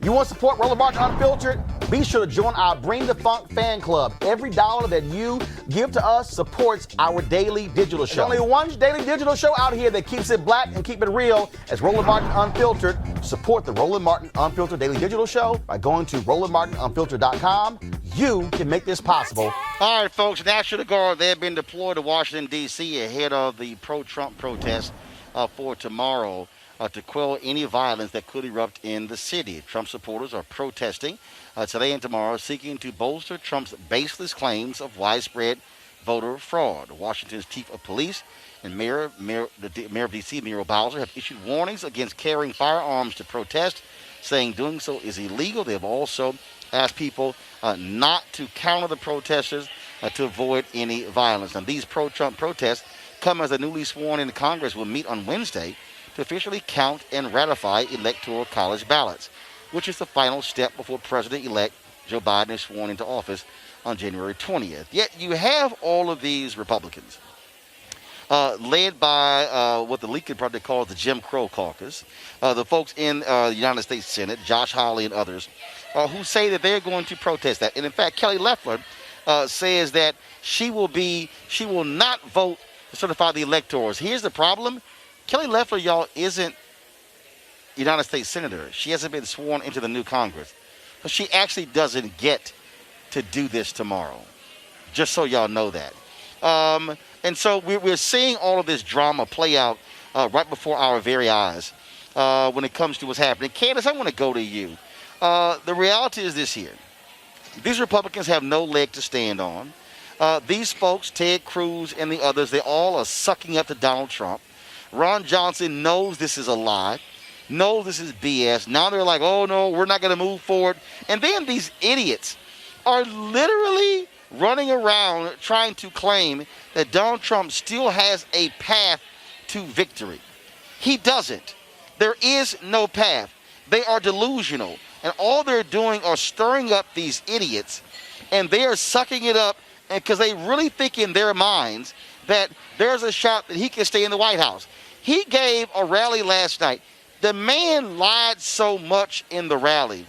You want to support Roland Martin Unfiltered? Be sure to join our Bring the Funk fan club. Every dollar that you give to us supports our daily digital show. There's only one daily digital show out here that keeps it black and keep it real as Roland Martin Unfiltered. Support the Roland Martin Unfiltered daily digital show by going to RolandMartinUnfiltered.com. You can make this possible. All right, folks, National Guard, they have been deployed to Washington, D.C. ahead of the pro-Trump protest for tomorrow to quell any violence that could erupt in the city. Trump supporters are protesting today and tomorrow, seeking to bolster Trump's baseless claims of widespread voter fraud. Washington's chief of police and mayor of D.C., Muriel Bowser, have issued warnings against carrying firearms to protest, saying doing so is illegal. They have also asked people not to counter the protesters to avoid any violence. Now, these pro-Trump protests come as the newly sworn-in Congress will meet on Wednesday to officially count and ratify electoral college ballots, which is the final step before President-elect Joe Biden is sworn into office on January 20th. Yet you have all of these Republicans, led by what the Lincoln Project calls the Jim Crow Caucus, the folks in the United States Senate, Josh Hawley and others, who say that they're going to protest that. And in fact, Kelly Loeffler says that she will not vote to certify the electors. Here's the problem. Kelly Loeffler, y'all, isn't United States Senator. She hasn't been sworn into the new Congress. So she actually doesn't get to do this tomorrow. Just so y'all know that. And so we're seeing all of this drama play out right before our very eyes when it comes to what's happening. Candace, I want to go to you. The reality is this here. These Republicans have no leg to stand on. These folks, Ted Cruz and the others, they all are sucking up to Donald Trump. Ron Johnson knows this is a lie, knows this is BS. Now they're like, oh, no, we're not going to move forward. And then these idiots are literally running around trying to claim that Donald Trump still has a path to victory. He doesn't. There is no path. They are delusional. And all they're doing are stirring up these idiots, and they are sucking it up because they really think in their minds that there's a shot that he can stay in the White House. He gave a rally last night. The man lied so much in the rally.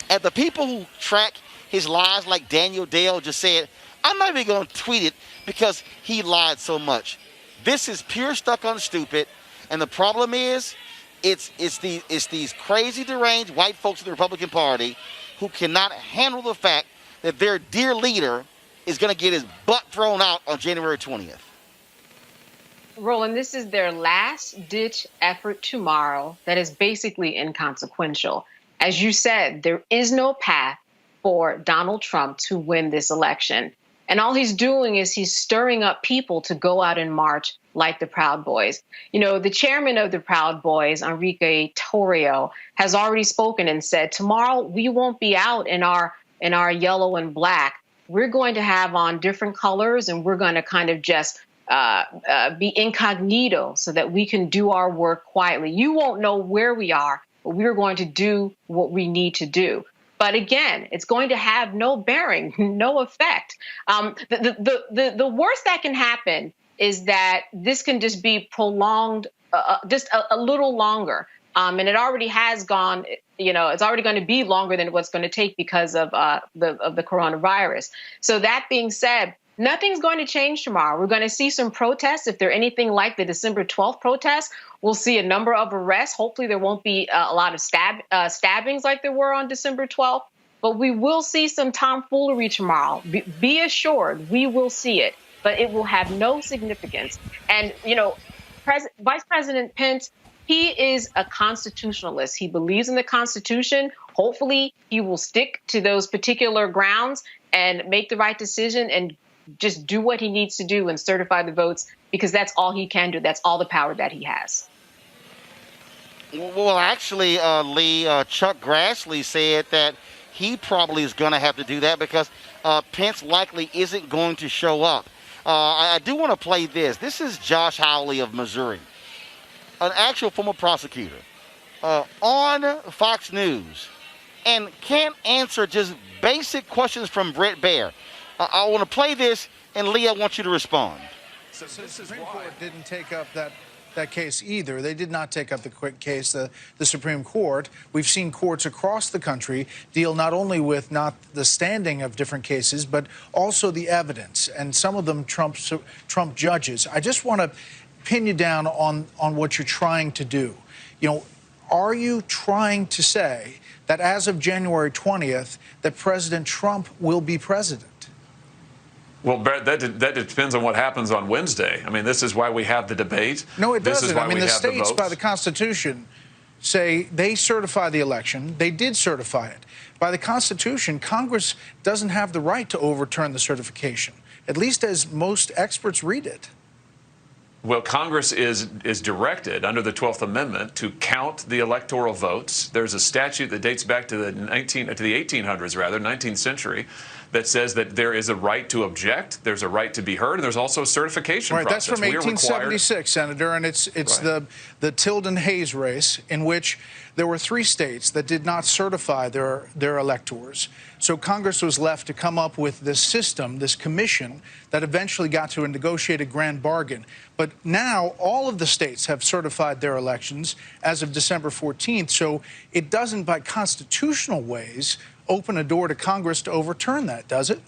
And the people who track his lies, like Daniel Dale, just said, I'm not even going to tweet it because he lied so much. This is pure stuck on stupid. And the problem is, it's these crazy, deranged white folks in the Republican Party who cannot handle the fact that their dear leader is going to get his butt thrown out on January 20th. Roland, this is their last-ditch effort tomorrow that is basically inconsequential. As you said, there is no path for Donald Trump to win this election. And all he's doing is he's stirring up people to go out and march like the Proud Boys. You know, the chairman of the Proud Boys, Enrique Torrio, has already spoken and said, tomorrow we won't be out in our yellow and black. We're going to have on different colors, and we're going to kind of just be incognito so that we can do our work quietly. You won't know where we are, but we're going to do what we need to do. But again, it's going to have no bearing, no effect. The worst that can happen is that this can just be prolonged just a little longer. And it already has gone, it's already going to be longer than what's going to take because of the coronavirus. So that being said, nothing's going to change tomorrow. We're going to see some protests. If they're anything like the December 12th protests, we'll see a number of arrests. Hopefully there won't be a lot of stabbings like there were on December 12th. But we will see some tomfoolery tomorrow. Be assured we will see it, but it will have no significance. And, Vice President Pence, he is a constitutionalist. He believes in the Constitution. Hopefully he will stick to those particular grounds and make the right decision and just do what he needs to do and certify the votes, because that's all he can do. That's all the power that he has. Well, actually, Lee, Chuck Grassley said that he probably is going to have to do that because Pence likely isn't going to show up. I do want to play this. This is Josh Hawley of Missouri, an actual former prosecutor, on Fox News, and can't answer just basic questions from Brett Baer. I want to play this, and Lee, I want you to respond. So the Supreme Court didn't take up that that case either. They did not take up the quick case, the Supreme Court. We've seen courts across the country deal not only with not the standing of different cases, but also the evidence, and some of them Trump judges. I just want to pin you down on what you're trying to do. You know, are you trying to say that as of January 20th, that President Trump will be president? Well, Brett, that depends on what happens on Wednesday. I mean, this is why we have the debate. No, it doesn't. This is why I mean, we the have states, votes. by the Constitution, say they certify the election. They did certify it. By the Constitution, Congress doesn't have the right to overturn the certification, at least as most experts read it. Well, Congress is directed under the 12th Amendment to count the electoral votes. There's a statute that dates back to the 1800s, rather, 19th century, that says that there is a right to object, there's a right to be heard, and there's also a certification process. That's from 1876, Senator, and it's right. the Tilden-Hayes race, in which there were 3 states that did not certify their electors. So Congress was left to come up with this system, this commission, that eventually got to a negotiated grand bargain. But now all of the states have certified their elections as of December 14th, so it doesn't, by constitutional ways, open a door to Congress to overturn that, does it?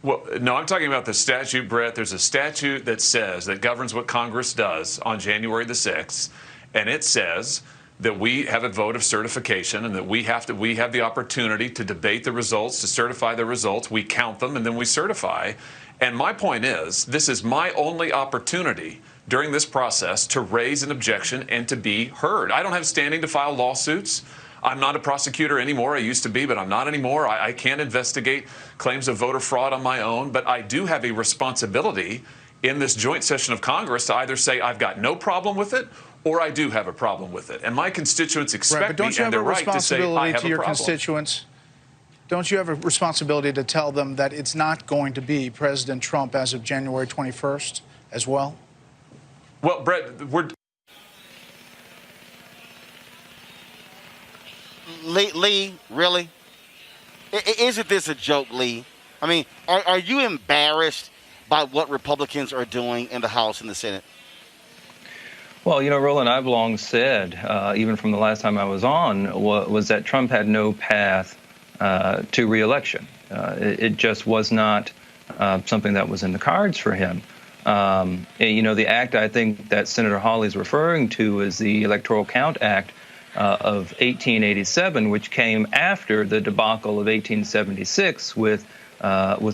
Well, no, I'm talking about the statute, Brett. There's a statute that says, that governs what Congress does on January the 6th, and it says that we have a vote of certification and that we have the opportunity to debate the results, to certify the results. We count them and then we certify. And my point is, this is my only opportunity during this process to raise an objection and to be heard. I don't have standing to file lawsuits. I'm not a prosecutor anymore. I used to be, but I'm not anymore. I can't investigate claims of voter fraud on my own, but I do have a responsibility in this joint session of Congress to either say I've got no problem with it or I do have a problem with it. And my constituents expect me, and they're right to say I have a problem. Constituents? Don't you have a responsibility to tell them that it's not going to be President Trump as of January 21st as well? Well, Brett, Lee, really? Isn't this a joke, Lee? I mean, are you embarrassed by what Republicans are doing in the House and the Senate? Well, you know, Roland, I've long said, even from the last time I was on, was that Trump had no path to re-election. It just was not something that was in the cards for him. And, you know, the act I think that Senator Hawley is referring to is the Electoral Count Act of 1887, which came after the debacle of 1876 with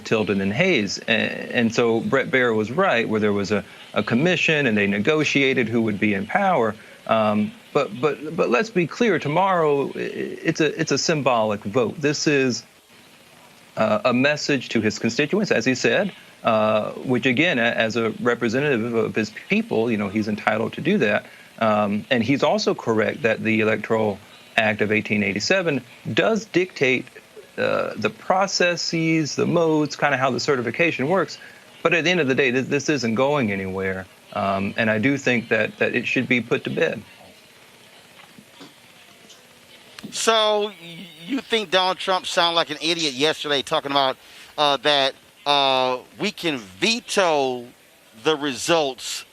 Tilden and Hayes. And so Brett Baer was right, where there was a commission and they negotiated who would be in power. But let's be clear, tomorrow it's a symbolic vote. This is a message to his constituents, as he said, which again, as a representative of his people, you know, he's entitled to do that. And he's also correct that the Electoral Act of 1887 does dictate the processes, the modes, kind of how the certification works. But at the end of the day, this isn't going anywhere. And I do think that it should be put to bed. So you think Donald Trump sounded like an idiot yesterday talking about that we can veto the results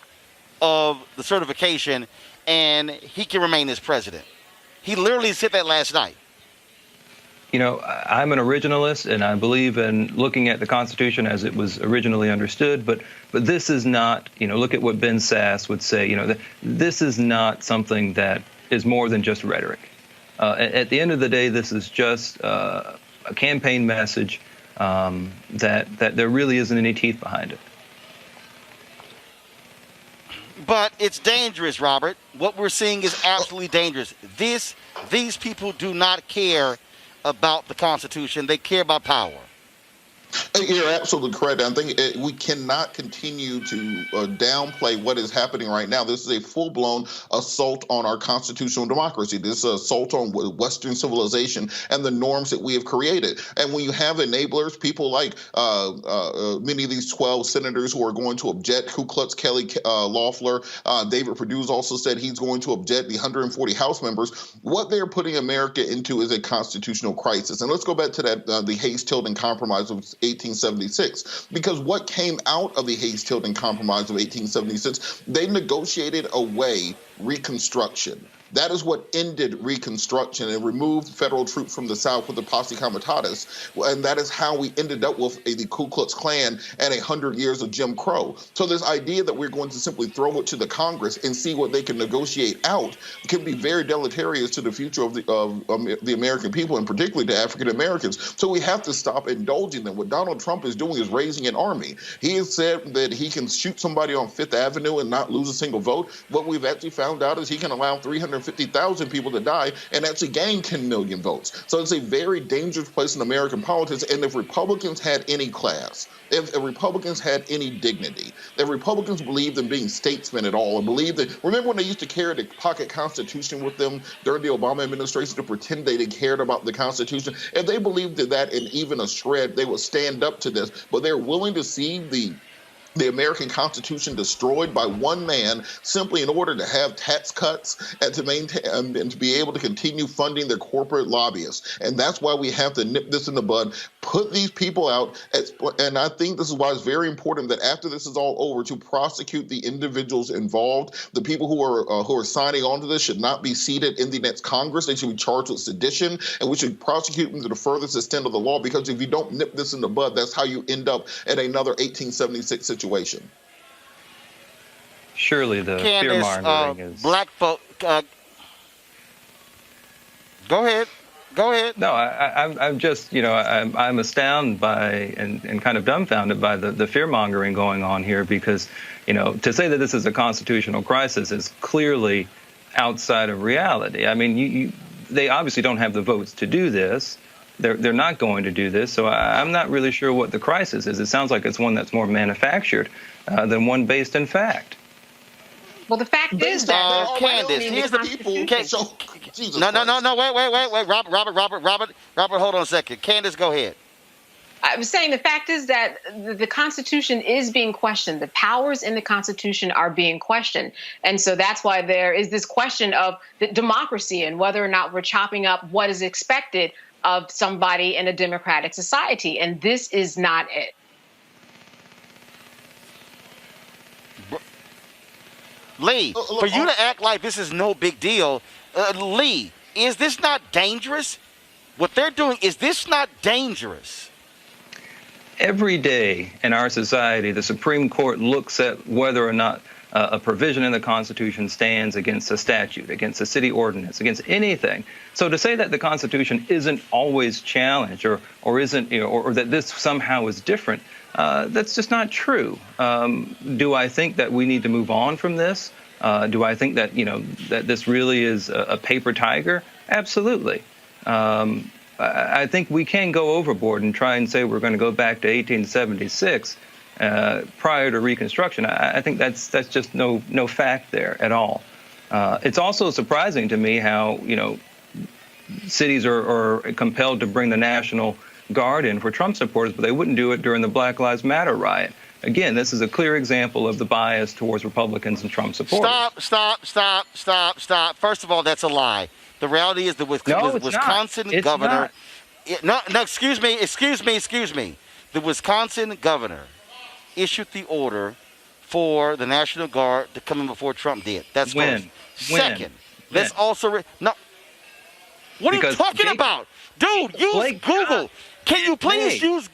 of the certification and he can remain as president? He literally said that last night. You know, I'm an originalist, and I believe in looking at the Constitution as it was originally understood. But this is not, you know, look at what Ben Sasse would say. You know, this is not something that is more than just rhetoric. At the end of the day, this is just a campaign message that there really isn't any teeth behind it. But it's dangerous, Robert. What we're seeing is absolutely dangerous. These people do not care about the Constitution. They care about power. You're absolutely correct. I think we cannot continue to downplay what is happening right now. This is a full-blown assault on our constitutional democracy. This is an assault on Western civilization and the norms that we have created. And when you have enablers, people like many of these 12 senators who are going to object, Ku Klux Kelly Loeffler, David Perdue's also said he's going to object, the 140 House members, what they're putting America into is a constitutional crisis. And let's go back to that the Hayes-Tilden compromise 1876. Because what came out of the Hayes-Tilden Compromise of 1876, they negotiated away Reconstruction. That is what ended Reconstruction and removed federal troops from the South with the Posse Comitatus. And that is how we ended up with the Ku Klux Klan and 100 years of Jim Crow. So this idea that we're going to simply throw it to the Congress and see what they can negotiate out can be very deleterious to the future of the American people, and particularly to African Americans. So we have to stop indulging them. What Donald Trump is doing is raising an army. He has said that he can shoot somebody on Fifth Avenue and not lose a single vote. What we've actually found out is he can allow 350,000 people to die and actually gain 10 million votes. So it's a very dangerous place in American politics. And if Republicans had any class, if Republicans had any dignity, if Republicans believed in being statesmen at all, and believed that, remember when they used to carry the pocket Constitution with them during the Obama administration to pretend they cared about the Constitution? If they believed in that in even a shred, they would stand up to this. But they're willing to see the American Constitution destroyed by one man simply in order to have tax cuts and to maintain and to be able to continue funding their corporate lobbyists. And that's why we have to nip this in the bud, put these people out. And I think this is why it's very important that after this is all over, to prosecute the individuals involved. The people who are signing on to this should not be seated in the next Congress. They should be charged with sedition, and we should prosecute them to the furthest extent of the law, because if you don't nip this in the bud, that's how you end up at another 1876 situation. Surely the fear-mongering is... Black folk... go ahead. No, I'm just, I'm astounded by and kind of dumbfounded by the fear-mongering going on here, because, to say that this is a constitutional crisis is clearly outside of reality. I mean, they obviously don't have the votes to do this. They're not going to do this, so I'm not really sure what the crisis is. It sounds like it's one that's more manufactured than one based in fact. Well, the fact is that Candace, here's the people. No, wait, Robert, hold on a second. Candace, go ahead. I was saying the fact is that the Constitution is being questioned. The powers in the Constitution are being questioned. And so that's why there is this question of the democracy and whether or not we're chopping up what is expected of somebody in a democratic society. And this is not it. Lee, for you to act like this is no big deal, Lee, is this not dangerous? What they're doing, is this not dangerous? Every day in our society, the Supreme Court looks at whether or not a provision in the Constitution stands against a statute, against a city ordinance, against anything. So to say that the Constitution isn't always challenged or isn't, or that this somehow is different, that's just not true. Do I think that we need to move on from this? Do I think that, that this really is a paper tiger? Absolutely. I think we can go overboard and try and say we're going to go back to 1876 prior to Reconstruction. I think that's just no fact there at all. It's also surprising to me how, cities are compelled to bring the National Guard in for Trump supporters, but they wouldn't do it during the Black Lives Matter riot. Again, this is a clear example of the bias towards Republicans and Trump supporters. Stop. First of all, that's a lie. The reality is the Wisconsin governor... No, excuse me. The Wisconsin governor issued the order for the National Guard to come in before Trump did. That's first. Second, let's also... No. What are you talking about? Dude, use Google. Can you please use...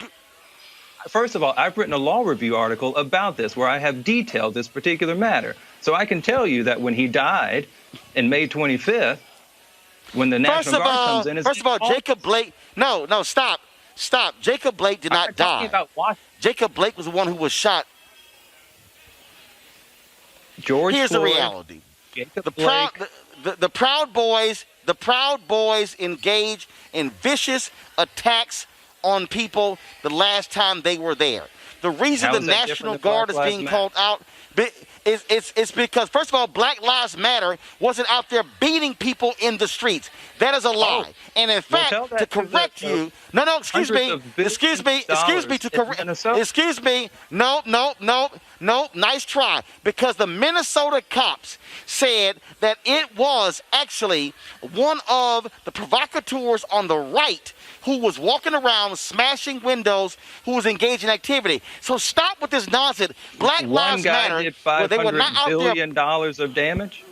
First of all, I've written a law review article about this where I have detailed this particular matter. So I can tell you that when he died in May 25th, when the National Guard comes in... First of all, Jacob Blake... No, stop. Jacob Blake did not die. Jacob Blake was the one who was shot. Here's the reality. The Proud Boys engaged in vicious attacks on people the last time they were there. The reason the National Guard is being called out, It's because, first of all, Black Lives Matter wasn't out there beating people in the streets. That is a lie. And in fact, to correct you, excuse me, no, nice try. Because the Minnesota cops said that it was actually one of the provocateurs on the right who was walking around smashing windows, who was engaged in activity. So stop with this nonsense. Black Lives Matter. Did $500 billion of damage?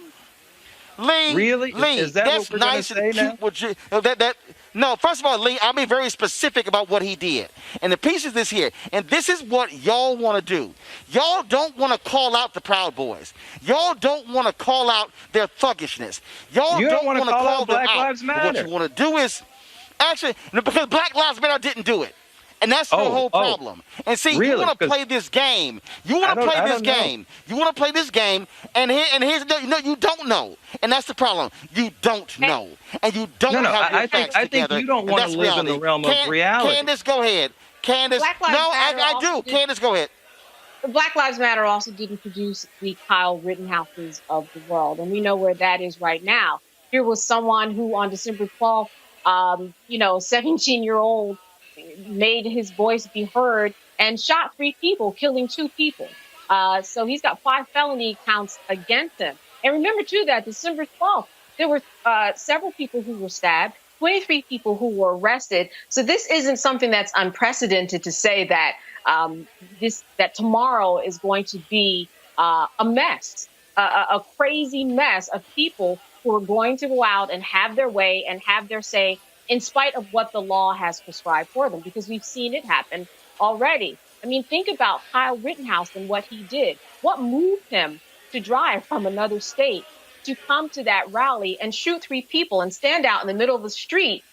Lee, really? Is that that's what we're nice say and cute. Now? No, first of all, Lee, I'll be very specific about what he did. And the piece is this here. And this is what y'all want to do. Y'all don't want to call out the Proud Boys. Y'all don't want to call out their thuggishness. Y'all don't want to call out Black Lives Matter. What you want to do is, actually, because Black Lives Matter didn't do it. And that's the whole problem. And see, really? You want to play this game. You want to play this game. You want to play this game. And here's you don't know. And that's the problem. You don't know. And you don't have your facts together. I think you don't want to live in the realm of reality. Candace, go ahead. Candace, I do. Candace, go ahead. Black Lives Matter also didn't produce the Kyle Rittenhouses of the world. And we know where that is right now. Here was someone who on December 12th, 17-year-old, made his voice be heard and shot 3 people, killing 2 people. So he's got 5 felony counts against him. And remember, too, that December 12th, there were several people who were stabbed, 23 people who were arrested. So this isn't something that's unprecedented to say that that tomorrow is going to be a mess, a crazy mess of people who are going to go out and have their way and have their say, in spite of what the law has prescribed for them, because we've seen it happen already. I mean, think about Kyle Rittenhouse and what he did. What moved him to drive from another state to come to that rally and shoot 3 people and stand out in the middle of the street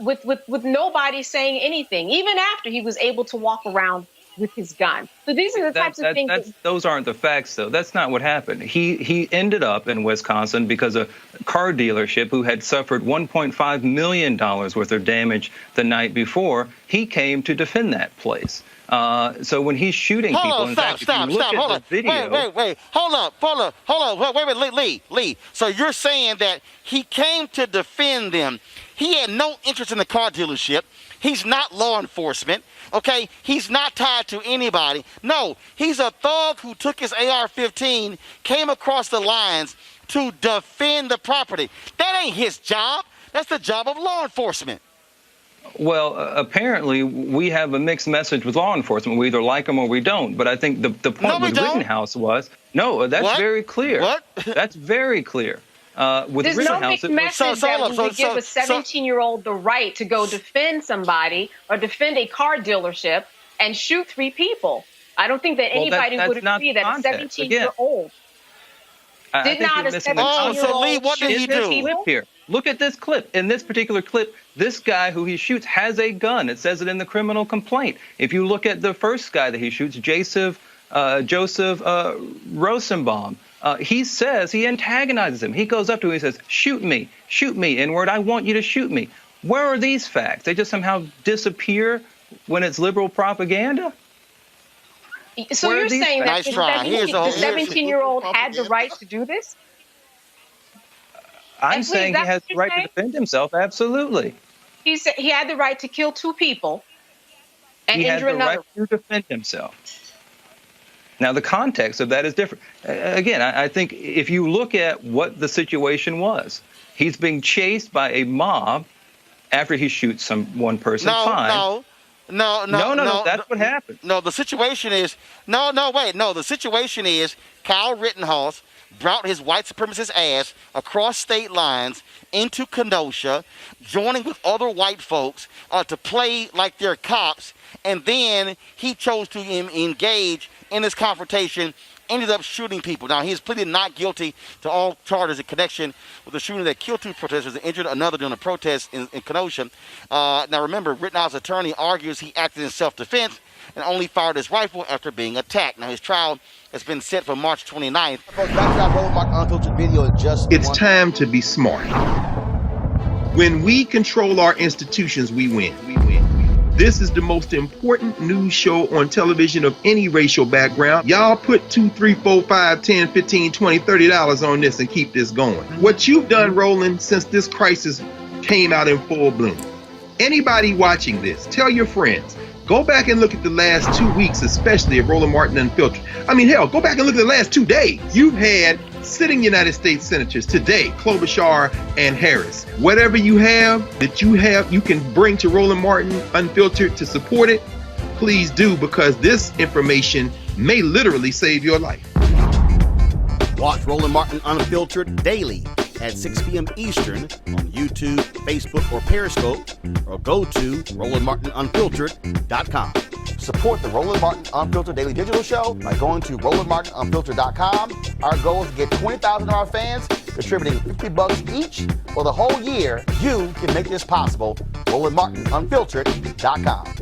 with nobody saying anything, even after he was able to walk around with his gun. So these are the types of things. Those aren't the facts, though. That's not what happened. He ended up in Wisconsin because a car dealership who had suffered $1.5 million worth of damage the night before, he came to defend that place. So when he's shooting people, stop, hold on. Wait, hold on, Lee. So you're saying that he came to defend them. He had no interest in the car dealership. He's not law enforcement. Okay, he's not tied to anybody. No, he's a thug who took his AR-15, came across the lines to defend the property. That ain't his job. That's the job of law enforcement. Well, apparently we have a mixed message with law enforcement. We either like them or we don't. But I think the point with Rittenhouse was, that's very clear. What? That's very clear. With There's no mixed message that we would give a 17-year-old the right to go defend somebody or defend a car dealership and shoot 3 people. I don't think that anybody would agree that a 17-year-old did not a 17-year-old so Lee, what did he do? Here. Look at this clip. In this particular clip, this guy who he shoots has a gun. It says it in the criminal complaint. If you look at the first guy that he shoots, Joseph Rosenbaum, he says, he antagonizes him. He goes up to him and says, shoot me, N-word, I want you to shoot me. Where are these facts? They just somehow disappear when it's liberal propaganda? So you're saying that the 17-year-old had the right to do this? I'm saying he has the right to defend himself, absolutely. He said he had the right to kill 2 people and injure another. He had the right to defend himself. Now, the context of that is different. Again, I think if you look at what the situation was, he's being chased by a mob after he shoots one person. No, that's what happened. No, the situation is, the situation is Kyle Rittenhouse brought his white supremacist ass across state lines into Kenosha, joining with other white folks to play like they're cops, and then he chose to engage in this confrontation, ended up shooting people. Now, he has pleaded not guilty to all charges in connection with the shooting that killed 2 protesters and injured another during a protest in Kenosha. Now, remember, Rittenhouse's attorney argues he acted in self-defense and only fired his rifle after being attacked. Now, his trial has been set for March 29th. It's time to be smart. When we control our institutions, we win. This is the most important news show on television of any racial background. Y'all put $2, $3, $4, $5, $10, $15, $20, $30 on this and keep this going. What you've done, Roland, since this crisis came out in full bloom. Anybody watching this, tell your friends. Go back and look at the last 2 weeks, especially of Roland Martin Unfiltered. I mean, hell, go back and look at the last 2 days. You've had sitting United States senators today, Klobuchar and Harris. Whatever you have that you can bring to Roland Martin Unfiltered to support it, please do, because this information may literally save your life. Watch Roland Martin Unfiltered daily at 6 p.m. Eastern on YouTube, Facebook, or Periscope, or go to RolandMartinUnfiltered.com. Support the Roland Martin Unfiltered Daily Digital Show by going to RolandMartinUnfiltered.com. Our goal is to get 20,000 of our fans contributing $50 each for the whole year. You can make this possible. RolandMartinUnfiltered.com.